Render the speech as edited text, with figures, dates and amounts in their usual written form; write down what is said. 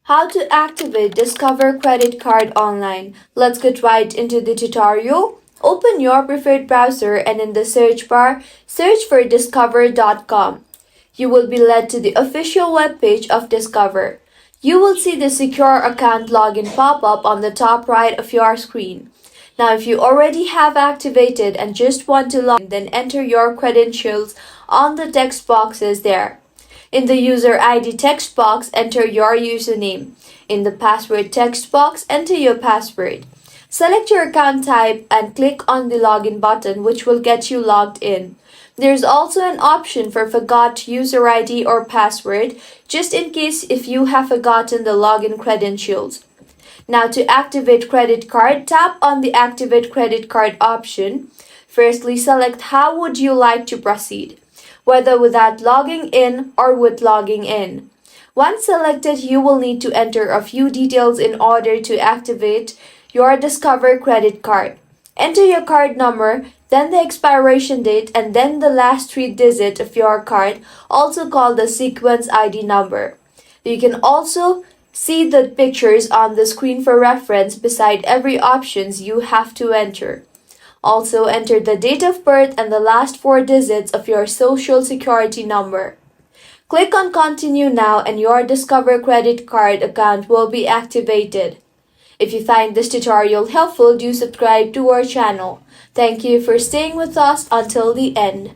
How to activate Discover credit card online. Let's get right into the tutorial. Open your preferred browser and in the search bar, search for discover.com. You will be led to the official webpage of Discover. You will see the secure account login pop up on the top right of your screen. Now, if you already have activated and just want to log in, then enter your credentials on the text boxes there. In the user ID text box, enter your username. In the password text box, enter your password. Select your account type and click on the login button, which will get you logged in. There's also an option for forgot user ID or password, just in case if you have forgotten the login credentials. Now to activate credit card, tap on the activate credit card option. Firstly, select how would you like to proceed, whether without logging in or with logging in. Once selected, you will need to enter a few details in order to activate your Discover credit card. Enter your card number, then the expiration date, and then the last three digits of your card, also called the sequence ID number. You can also see the pictures on the screen for reference beside every options you have to enter. Also, enter the date of birth and the last four digits of your social security number. Click on Continue now and your Discover credit card account will be activated. If you find this tutorial helpful, do subscribe to our channel. Thank you for staying with us until the end.